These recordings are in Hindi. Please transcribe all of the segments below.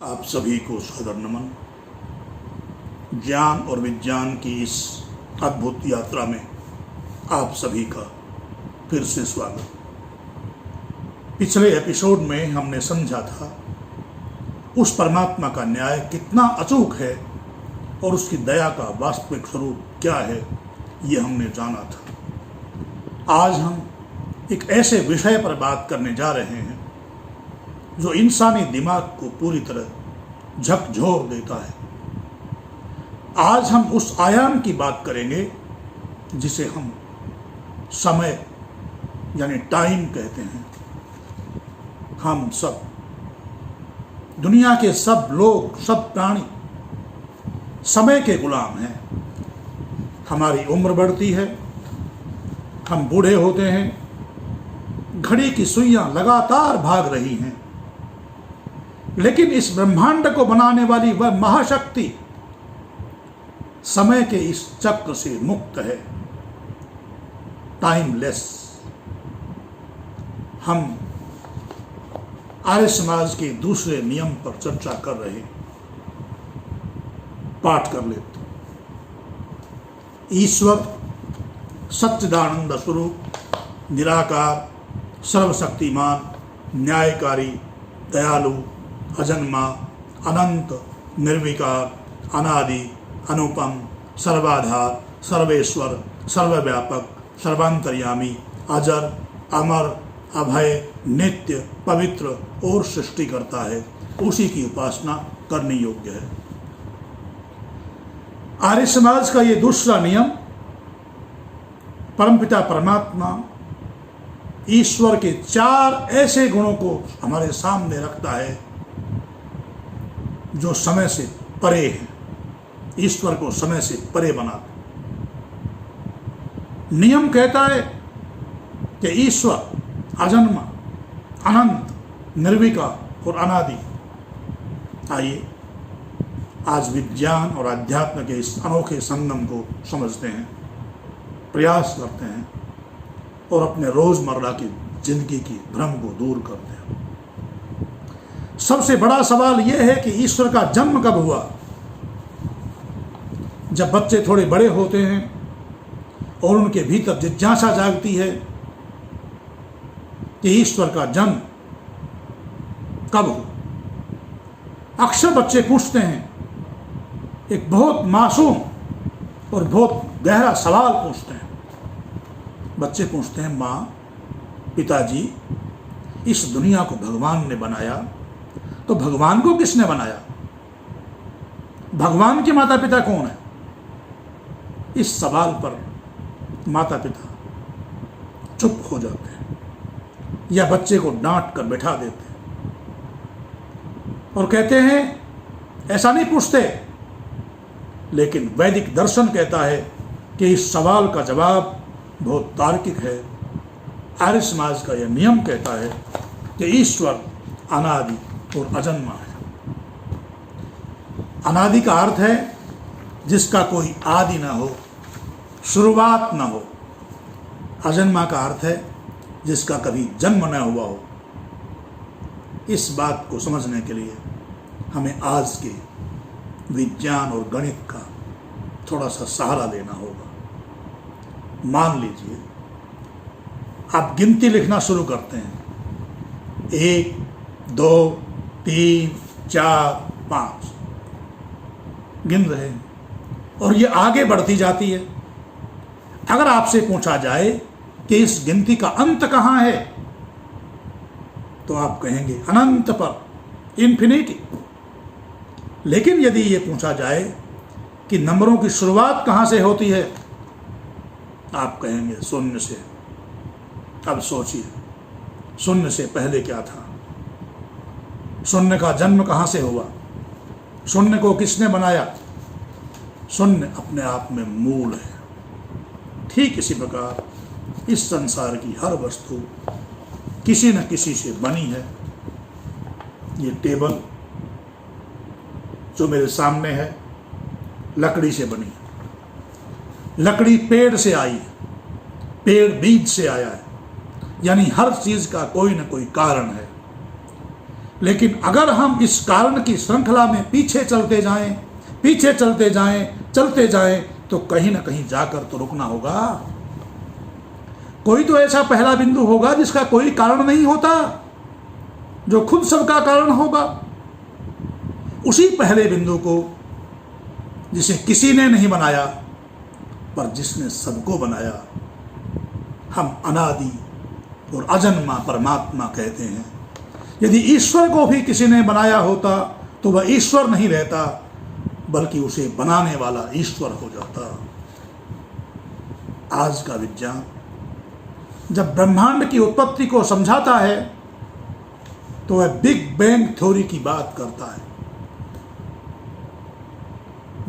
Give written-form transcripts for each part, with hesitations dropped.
आप सभी को सादर नमन। ज्ञान और विज्ञान की इस अद्भुत यात्रा में आप सभी का फिर से स्वागत। पिछले एपिसोड में हमने समझा था उस परमात्मा का न्याय कितना अचूक है और उसकी दया का वास्तविक स्वरूप क्या है, ये हमने जाना था। आज हम एक ऐसे विषय पर बात करने जा रहे हैं जो इंसानी दिमाग को पूरी तरह झकझोर देता है। आज हम उस आयाम की बात करेंगे जिसे हम समय यानी टाइम कहते हैं। हम सब, दुनिया के सब लोग, सब प्राणी समय के गुलाम हैं। हमारी उम्र बढ़ती है, हम बूढ़े होते हैं, घड़ी की सुइयां लगातार भाग रही हैं, लेकिन इस ब्रह्मांड को बनाने वाली वह महाशक्ति समय के इस चक्र से मुक्त है, टाइमलेस। हम आर्य समाज के दूसरे नियम पर चर्चा कर रहे हैं। पाठ कर लेते। ईश्वर सच्चिदानंद स्वरूप, निराकार, सर्वशक्तिमान, न्यायकारी, दयालु, अजन्मा, अनंत, निर्विकार, अनादि, अनुपम, सर्वाधार, सर्वेश्वर, सर्वव्यापक, सर्वांतर्यामी, अजर, अमर, अभय, नित्य, पवित्र और सृष्टि करता है। उसी की उपासना करने योग्य है। आर्य समाज का ये दूसरा नियम परमपिता परमात्मा ईश्वर के 4 ऐसे गुणों को हमारे सामने रखता है जो समय से परे है, ईश्वर को समय से परे बनाते। नियम कहता है कि ईश्वर अजन्मा, अनंत, निर्विकार और अनादि। आइए आज विज्ञान और अध्यात्म के इस अनोखे संगम को समझते हैं, प्रयास करते हैं और अपने रोजमर्रा की जिंदगी की भ्रम को दूर करते हैं। सबसे बड़ा सवाल यह है कि ईश्वर का जन्म कब हुआ। जब बच्चे थोड़े बड़े होते हैं और उनके भीतर जिज्ञासा जागती है कि ईश्वर का जन्म कब हुआ। अक्सर बच्चे पूछते हैं, एक बहुत मासूम और बहुत गहरा सवाल पूछते हैं। बच्चे पूछते हैं, माँ, पिताजी, इस दुनिया को भगवान ने बनाया, तो भगवान को किसने बनाया? भगवान के माता पिता कौन है? इस सवाल पर माता पिता चुप हो जाते हैं या बच्चे को डांट कर बैठा देते हैं और कहते हैं ऐसा नहीं पूछते। लेकिन वैदिक दर्शन कहता है कि इस सवाल का जवाब बहुत तार्किक है। आर्य समाज का यह नियम कहता है कि ईश्वर अनादि और अजन्मा है। अनादि का अर्थ है जिसका कोई आदि ना हो, शुरुआत ना हो। अजन्मा का अर्थ है जिसका कभी जन्म न हुआ हो। इस बात को समझने के लिए हमें आज के विज्ञान और गणित का थोड़ा सा सहारा लेना होगा। मान लीजिए आप गिनती लिखना शुरू करते हैं, 1, 2, 3, 4, 5 गिन रहे हैं और ये आगे बढ़ती जाती है। अगर आपसे पूछा जाए कि इस गिनती का अंत कहाँ है, तो आप कहेंगे अनंत पर, इन्फिनिटी। लेकिन यदि ये पूछा जाए कि नंबरों की शुरुआत कहाँ से होती है, आप कहेंगे 0 से। अब सोचिए, 0 से पहले क्या था? 0 का जन्म कहाँ से हुआ? 0 को किसने बनाया? 0 अपने आप में मूल है। ठीक इसी प्रकार इस संसार की हर वस्तु किसी न किसी से बनी है। ये टेबल जो मेरे सामने है लकड़ी से बनी है। लकड़ी पेड़ से आई है, पेड़ बीज से आया है, यानी हर चीज का कोई न कोई कारण है। लेकिन अगर हम इस कारण की श्रृंखला में पीछे चलते जाएं तो कहीं ना कहीं जाकर तो रुकना होगा। कोई तो ऐसा पहला बिंदु होगा जिसका कोई कारण नहीं होता, जो खुद सबका कारण होगा। उसी पहले बिंदु को जिसे किसी ने नहीं बनाया पर जिसने सबको बनाया, हम अनादि और अजन्मा परमात्मा कहते हैं। यदि ईश्वर को भी किसी ने बनाया होता तो वह ईश्वर नहीं रहता, बल्कि उसे बनाने वाला ईश्वर हो जाता। आज का विज्ञान जब ब्रह्मांड की उत्पत्ति को समझाता है तो वह बिग बैंग थ्योरी की बात करता है।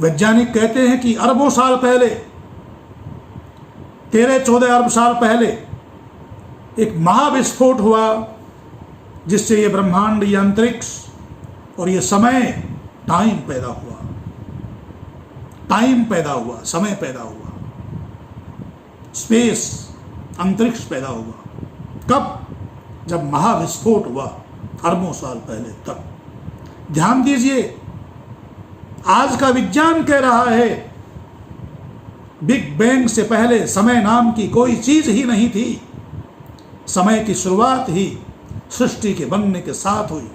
वैज्ञानिक कहते हैं कि अरबों साल पहले, 13-14 अरब साल पहले एक महाविस्फोट हुआ, जिससे ये ब्रह्मांड, ये अंतरिक्ष और ये समय, टाइम पैदा हुआ, समय पैदा हुआ, स्पेस, अंतरिक्ष पैदा हुआ। कब? जब महाविस्फोट हुआ, अरबों साल पहले तक। ध्यान दीजिए, आज का विज्ञान कह रहा है बिग बैंग से पहले समय नाम की कोई चीज ही नहीं थी। समय की शुरुआत ही सृष्टि के बनने के साथ हुई।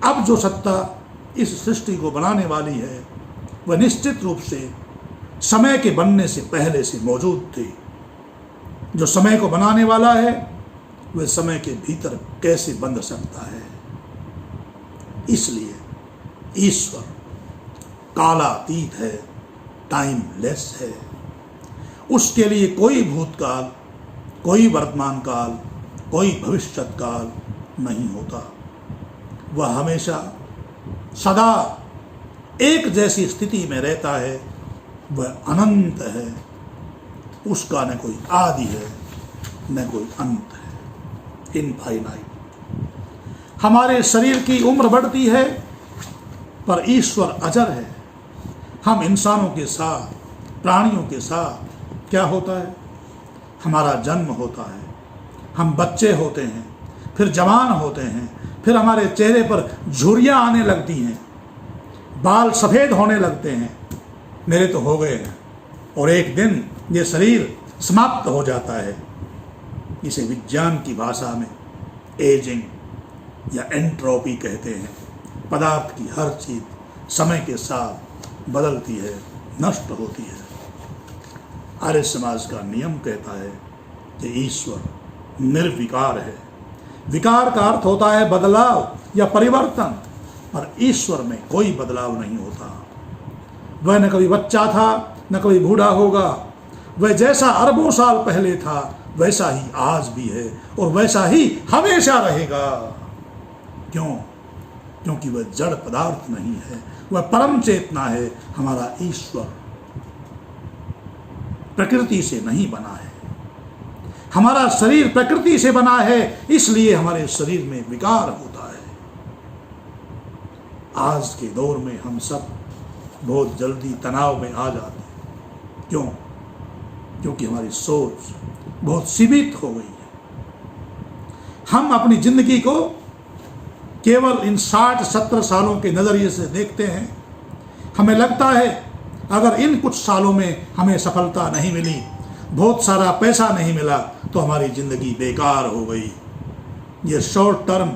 अब जो सत्ता इस सृष्टि को बनाने वाली है वह निश्चित रूप से समय के बनने से पहले से मौजूद थी। जो समय को बनाने वाला है वह समय के भीतर कैसे बंध सकता है? इसलिए ईश्वर कालातीत है, टाइमलेस है। उसके लिए कोई भूतकाल, कोई वर्तमान काल, कोई भविष्यत काल नहीं होता। वह हमेशा सदा एक जैसी स्थिति में रहता है। वह अनंत है, उसका न कोई आदि है न कोई अंत है, इनफाइनाइट। हमारे शरीर की उम्र बढ़ती है पर ईश्वर अजर है। हम इंसानों के साथ, प्राणियों के साथ क्या होता है? हमारा जन्म होता है, हम बच्चे होते हैं, फिर जवान होते हैं, फिर हमारे चेहरे पर झुर्रियाँ आने लगती हैं, बाल सफ़ेद होने लगते हैं। मेरे तो हो गए हैं, और एक दिन ये शरीर समाप्त हो जाता है। इसे विज्ञान की भाषा में एजिंग या एंट्रोपी कहते हैं। पदार्थ की हर चीज समय के साथ बदलती है, नष्ट होती है। आर्य समाज का नियम कहता है कि ईश्वर निर्विकार है। विकार का अर्थ होता है बदलाव या परिवर्तन, पर ईश्वर में कोई बदलाव नहीं होता। वह न कभी बच्चा था न कभी बूढ़ा होगा। वह जैसा अरबों साल पहले था वैसा ही आज भी है और वैसा ही हमेशा रहेगा। क्यों? क्योंकि वह जड़ पदार्थ नहीं है, वह परम चेतना है। हमारा ईश्वर प्रकृति से नहीं बना है। हमारा शरीर प्रकृति से बना है, इसलिए हमारे शरीर में विकार होता है। आज के दौर में हम सब बहुत जल्दी तनाव में आ जाते हैं। क्यों? क्योंकि हमारी सोच बहुत सीमित हो गई है। हम अपनी जिंदगी को केवल इन 60-70 सालों के नजरिए से देखते हैं। हमें लगता है अगर इन कुछ सालों में हमें सफलता नहीं मिली, बहुत सारा पैसा नहीं मिला, तो हमारी जिंदगी बेकार हो गई। ये शॉर्ट टर्म,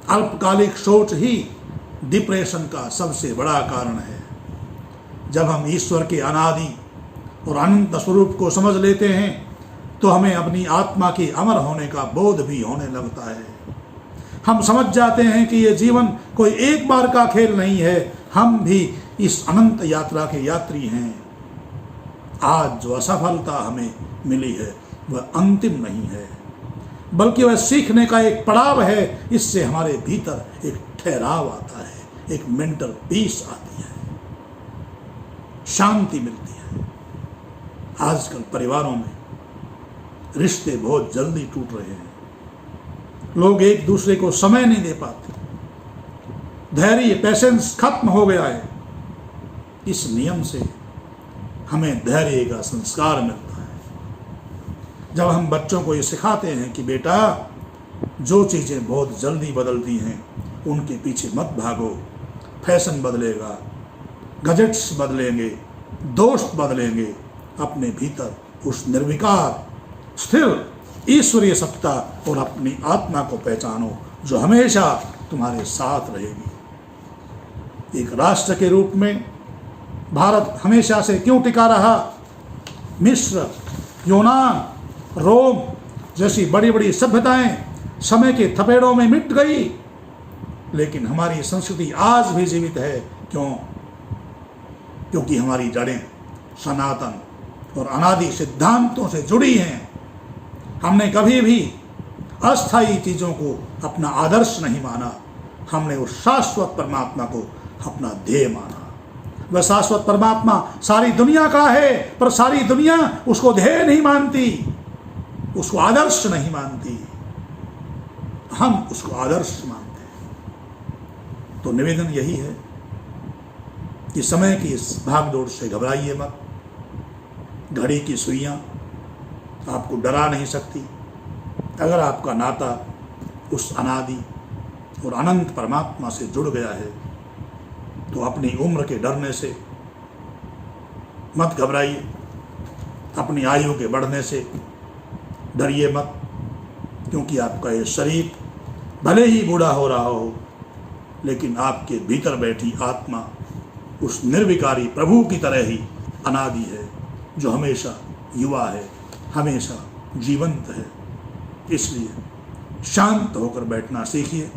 अल्पकालिक सोच ही डिप्रेशन का सबसे बड़ा कारण है। जब हम ईश्वर के अनादि और अनंत स्वरूप को समझ लेते हैं तो हमें अपनी आत्मा के अमर होने का बोध भी होने लगता है। हम समझ जाते हैं कि ये जीवन कोई एक बार का खेल नहीं है, हम भी इस अनंत यात्रा के यात्री हैं। आज जो असफलता हमें मिली है वह अंतिम नहीं है, बल्कि वह सीखने का एक पड़ाव है। इससे हमारे भीतर एक ठहराव आता है, एक मेंटल पीस आती है, शांति मिलती है। आजकल परिवारों में रिश्ते बहुत जल्दी टूट रहे हैं। लोग एक दूसरे को समय नहीं दे पाते, धैर्य, पेशेंस खत्म हो गया है। इस नियम से हमें धैर्य का संस्कार मिलता है। जब हम बच्चों को ये सिखाते हैं कि बेटा जो चीज़ें बहुत जल्दी बदलती हैं उनके पीछे मत भागो। फैशन बदलेगा, गजेट्स बदलेंगे, दोस्त बदलेंगे, अपने भीतर उस निर्विकार स्थिर ईश्वरीय सत्ता और अपनी आत्मा को पहचानो जो हमेशा तुम्हारे साथ रहेगी। एक राष्ट्र के रूप में भारत हमेशा से क्यों टिका रहा? मिस्र, यूनान, रोम जैसी बड़ी बड़ी सभ्यताएं समय के थपेड़ों में मिट गई, लेकिन हमारी संस्कृति आज भी जीवित है। क्यों? क्योंकि हमारी जड़ें सनातन और अनादि सिद्धांतों से जुड़ी हैं। हमने कभी भी अस्थायी चीज़ों को अपना आदर्श नहीं माना, हमने उस शाश्वत परमात्मा को अपना ध्येय माना। वह शाश्वत परमात्मा सारी दुनिया का है, पर सारी दुनिया उसको ध्येय नहीं मानती, उसको आदर्श नहीं मानती, हम उसको आदर्श मानते हैं। तो निवेदन यही है कि समय की इस भागदौड़ से घबराइए मत। घड़ी की सुइयां आपको डरा नहीं सकती। अगर आपका नाता उस अनादि और अनंत परमात्मा से जुड़ गया है तो अपनी उम्र के डरने से मत घबराइए, अपनी आयु के बढ़ने से डरिए मत, क्योंकि आपका ये शरीर भले ही बूढ़ा हो रहा हो, लेकिन आपके भीतर बैठी आत्मा उस निर्विकारी प्रभु की तरह ही अनादि है, जो हमेशा युवा है, हमेशा जीवंत है। इसलिए शांत होकर बैठना सीखिए,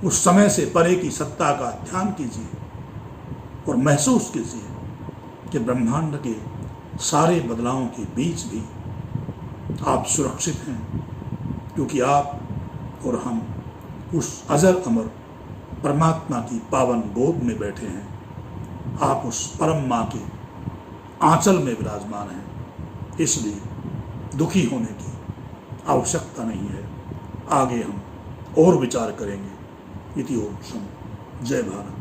उस समय से परे की सत्ता का ध्यान कीजिए और महसूस कीजिए कि ब्रह्मांड के सारे बदलावों के बीच भी आप सुरक्षित हैं, क्योंकि आप और हम उस अजर अमर परमात्मा की पावन गोद में बैठे हैं। आप उस परम माँ के आंचल में विराजमान हैं। इसलिए दुखी होने की आवश्यकता नहीं है। आगे हम और विचार करेंगे। इति ओम शम। जय भारत।